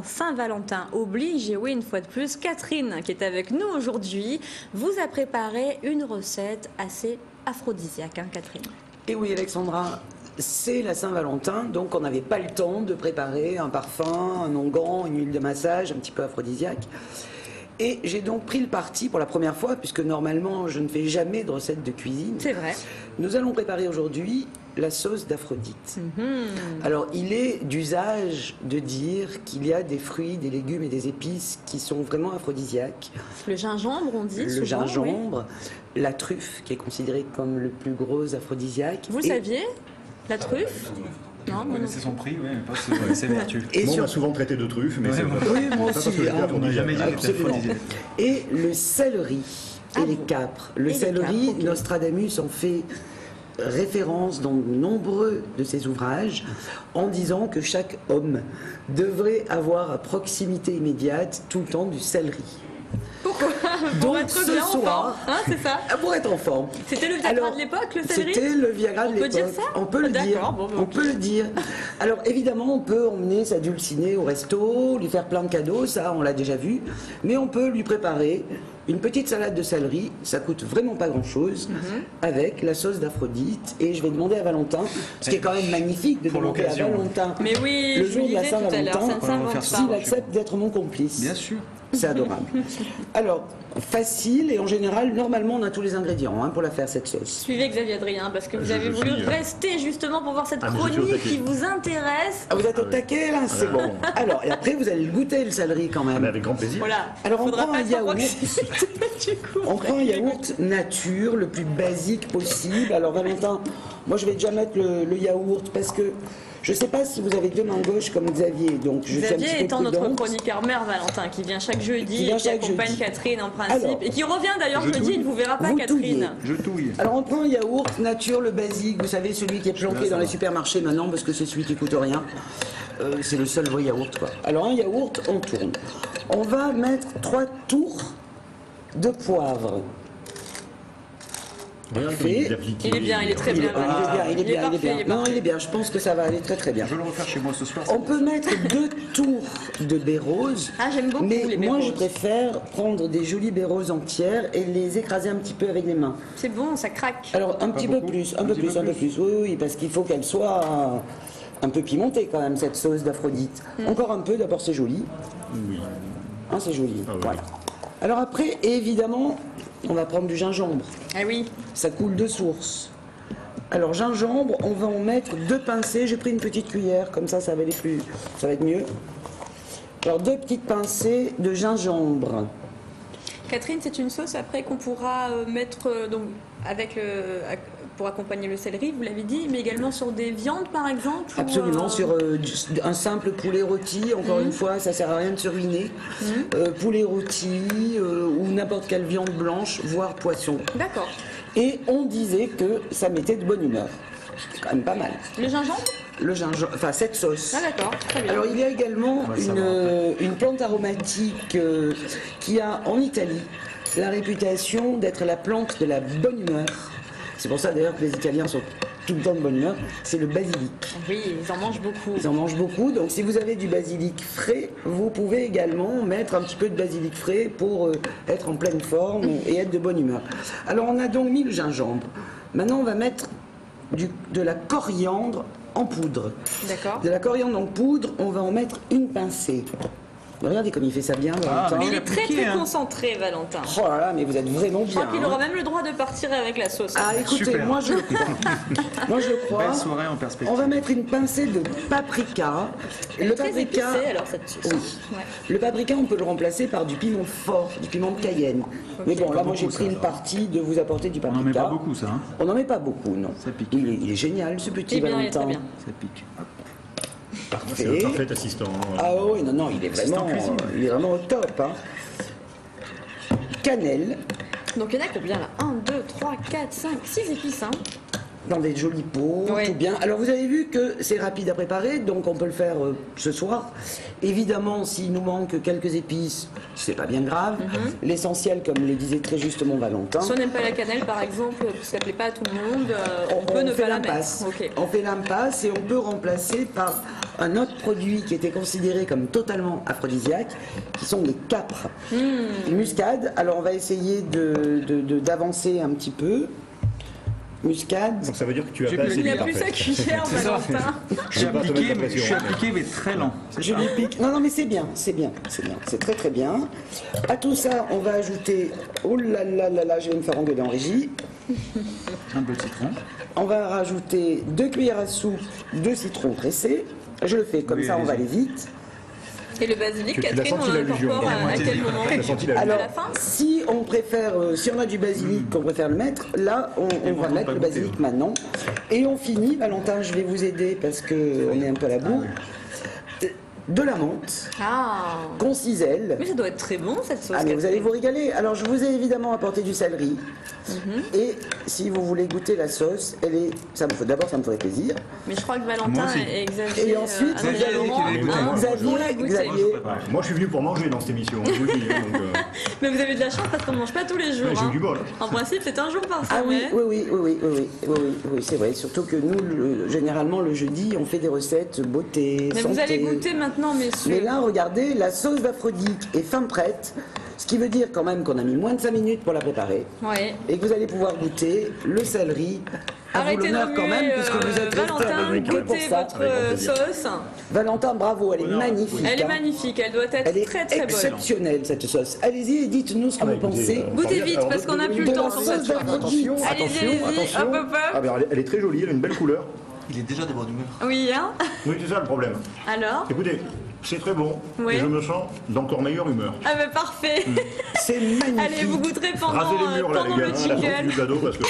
Saint-Valentin oblige, et oui, une fois de plus, Catherine, qui est avec nous aujourd'hui, vous a préparé une recette assez aphrodisiaque, hein, Catherine? Et oui, Alexandra, c'est la Saint-Valentin, donc on n'avait pas le temps de préparer un parfum, un onguent, une huile de massage, un petit peu aphrodisiaque. Et j'ai donc pris le parti pour la première fois, puisque normalement je ne fais jamais de recette de cuisine. C'est vrai. Nous allons préparer aujourd'hui la sauce d'Aphrodite. Alors il est d'usage de dire qu'il y a des fruits, des légumes et des épices qui sont vraiment aphrodisiaques. Le gingembre, on dit Le souvent, gingembre, la truffe qui est considérée comme le plus gros aphrodisiaque. Vous le saviez, la truffe? Non, Oui, c'est son prix, oui, mais pas ses vertus. Et on a souvent traité de truffes, mais oui, moi aussi, on n'a jamais dit que c'était absolument. aphrodisiaque. Et le céleri et les capres. Le céleri, capres, ok. Nostradamus en fait référence dans nombreux de ses ouvrages en disant que chaque homme devrait avoir à proximité immédiate tout le temps du céleri. Pourquoi? Pour Donc, être ce bien en forme, soir, hein, c'est ça? pour être en forme. C'était le Viagra de l'époque, le céleri? C'était le Viagra de On peut l'époque. dire ça? On peut le dire. D'accord, bon, On ok. peut le dire. Alors évidemment, on peut emmener sa dulcinée au resto, lui faire plein de cadeaux, ça on l'a déjà vu. Mais on peut lui préparer une petite salade de céleri, ça coûte vraiment pas grand-chose, avec la sauce d'Aphrodite. Et je vais demander à Valentin, ce qui est quand même magnifique de Pour demander à l'occasion. Valentin, Mais oui, le je jour vous de la disais tout à l'heure, ça ne Saint-Valentin, s'invente faire pas. ça. s'il accepte d'être mon complice. Bien sûr. C'est adorable. Alors, facile et en général, normalement on a tous les ingrédients hein, pour la faire cette sauce. Suivez Xavier Adrien, parce que vous Je avez voulu suis, rester justement pour voir cette Ah, mais je suis au chronique taquet. qui vous intéresse. Ah, vous êtes au taquet là, c'est bon. Alors, et après vous allez le goûter le céleri quand même. Mais avec grand plaisir. Voilà. Alors, on Faudra prend pas un être yaourt. proximité, du coup. On prend un yaourt nature, le plus basique possible. Alors Valentin, moi je vais déjà mettre le yaourt parce que je ne sais pas si vous avez deux mains gauches comme Xavier, donc je suis un Xavier petit peu étant notre prudente. chroniqueur mère Valentin, qui vient chaque jeudi Qui vient et qui chaque accompagne jeudi. Catherine en principe, Alors, et qui revient d'ailleurs je jeudi, touille. il ne vous verra pas Vous Catherine. touillez. Je touille. Alors on prend un yaourt nature, le basique, vous savez celui qui est planqué dans les supermarchés maintenant parce que c'est celui qui coûte rien. C'est le seul vrai yaourt quoi. Alors un yaourt, on tourne. On va mettre 3 tours de poivre. Regarde Parfait. comme il est appliqué. Il est bien, il est très bien. Il est bien. parfait, Non, il est bien. Je pense que ça va aller très très bien. Je vais le refaire chez moi ce soir. On peut mettre 2 tours de baies roses. Ah, j'aime beaucoup mais les baies moi, je roses. préfère prendre des jolies baies roses entières et les écraser un petit peu avec les mains. C'est bon, ça craque. Alors, un petit peu beaucoup. plus, Un petit peu plus. Oui, oui, parce qu'il faut qu'elle soit un peu pimentée quand même, cette sauce d'Aphrodite. Encore un peu, d'abord, c'est joli. Oui. Hein, c'est joli. Ah oui. Voilà. Alors après, évidemment, on va prendre du gingembre. Ah oui. Ça coule de source. Alors gingembre, on va en mettre 2 pincées. J'ai pris une petite cuillère, comme ça, ça va être mieux. Alors 2 petites pincées de gingembre. Catherine, c'est une sauce après qu'on pourra mettre donc avec pour accompagner le céleri, vous l'avez dit, mais également sur des viandes par exemple. Absolument, ou, sur un simple poulet rôti, encore une fois, ça sert à rien de se ruiner. Poulet rôti ou n'importe quelle viande blanche, voire poisson. D'accord. Et on disait que ça mettait de bonne humeur. C'est quand même pas mal. Le gingembre? Le gingembre, enfin cette sauce. Ah d'accord, très bien. Alors il y a également va savoir une plante aromatique qui a en Italie la réputation d'être la plante de la bonne humeur. C'est pour ça d'ailleurs que les Italiens sont tout le temps de bonne humeur. C'est le basilic. Oui, ils en mangent beaucoup. Ils en mangent beaucoup, donc si vous avez du basilic frais, vous pouvez également mettre un petit peu de basilic frais pour être en pleine forme et être de bonne humeur. Alors on a donc mis le gingembre. Maintenant on va mettre de la coriandre en poudre. D'accord. De la coriandre en poudre, on va en mettre une pincée. Regardez comme il fait ça bien, Valentin. Mais il Il est a très appliqué, très hein. concentré, Valentin. Oh là là, mais vous êtes vraiment Je crois bien. qu'il hein. aura même le droit de partir avec la sauce. Ah écoutez, Super. moi je le crois. Moi je le crois. Belle soirée en perspective. On va mettre une pincée de paprika. Elle est Le très paprika, épicée alors cette sauce. oui. Ouais. Le paprika, on peut le remplacer par du piment fort, du piment de Cayenne. Mais bon, là, moi, j'ai beaucoup, pris ça, le alors. parti de vous apporter du On paprika. n'en met pas beaucoup, ça. Hein. On n'en met pas beaucoup, non. Ça pique. Il est génial, ce petit Eh bien, il est Valentin. très bien. Ça pique. Hop. C'est un parfait assistant. Ah oui, non, il est vraiment, cuisine. il est vraiment au top. Hein. Cannelle. Donc il y en a combien là 1, 2, 3, 4, 5, 6 épices. Hein. dans des jolis pots, Oui. tout bien. Alors vous avez vu que c'est rapide à préparer, donc on peut le faire ce soir. Évidemment, s'il nous manque quelques épices, c'est pas bien grave. L'essentiel, comme le disait très justement Valentin, Si on n'aime pas la cannelle, par exemple, parce que ça ne plaît pas à tout le monde, on peut ne fait pas la mettre. l'impasse. Ok. On fait l'impasse et on peut remplacer par un autre produit qui était considéré comme totalement aphrodisiaque, qui sont les capres. Muscade. Alors on va essayer d'avancer un petit peu. Muscade. Donc ça veut dire que tu as J'ai pas plus- assez Il de n'a plus sa parfait. cuillère, C'est ça. Valentin. Je suis On va pas te appliqué, mettre la mais pression, mais très lent. C'est Je ça. lui pique. Non, mais c'est bien, c'est bien, c'est bien, c'est très très bien. À tout ça, on va ajouter. Oh là là là là, je vais me faire engueuler en régie. Un peu de citron. On va rajouter 2 cuillères à soupe de citron pressé. Je le fais comme Oui, ça, on va allez-y. aller vite. Et le basilic, Tu l'as Catherine, senti on l'allusion. l'incorpore à quel moment Tu as senti la Alors, la fin si on préfère, si on a du basilic qu'on préfère le mettre, là, on va on mettre pas le goûter, basilic ouais. maintenant. Et on finit, Valentin, je vais vous aider parce qu'on est un peu à la bourre. De la menthe, Ah. qu'on cisèle. Mais ça doit être très bon, cette sauce. Ah mais vous allez Catherine. vous régaler. Alors je vous ai évidemment apporté du céleri. Et si vous voulez goûter la sauce, d'abord ça me ferait plaisir. Mais je crois que Valentin Moi aussi. et Xavier. Et ensuite, Xavier vous allez- Laurent, qui va hein, goûter. on l'a goûté. Xavier, Moi, je suis venu pour manger dans cette émission, je vous le dis. Donc, Mais vous avez de la chance parce qu'on ne mange pas tous les jours. ouais, j'ai eu hein. du bol. En principe, c'est un jour par Ah oui, semaine. oui, c'est vrai. Surtout que nous, généralement le jeudi, on fait des recettes beauté, Mais santé. vous allez goûter maintenant, messieurs. Mais là, regardez, la sauce d'Aphrodite est fin prête. Ce qui veut dire quand même qu'on a mis moins de 5 minutes pour la préparer. Ouais. Et que vous allez pouvoir goûter le céleri. À vous Arrêtez de l'honneur quand même, remuer, puisque vous êtes resté Valentin, avec nous pour goûtez ça. votre Avec grand plaisir. sauce. Valentin, bravo, elle est magnifique. Elle est hein. magnifique, elle doit être Elle est très très bonne. exceptionnelle cette sauce. Allez-y et dites-nous ce que Ah, vous bah, écoutez, pensez. Goûtez alors, vite, alors, parce qu'on n'a plus le de temps la sur sauce cette fois. d'Aphrodite. Allez-y, allez-y, hop, hop, hop. Ah, ben, elle est très jolie, elle a une belle couleur. Il est déjà de bonne humeur. Oui, hein. Oui, c'est ça le problème. Alors Écoutez, c'est très bon, Oui. et je me sens d'encore meilleure humeur. Ah bah parfait. C'est magnifique. Allez, vous goûterez pendant, Rasez les murs là, pendant les gars, le hein, la sortie jingle. du cadeau, parce que...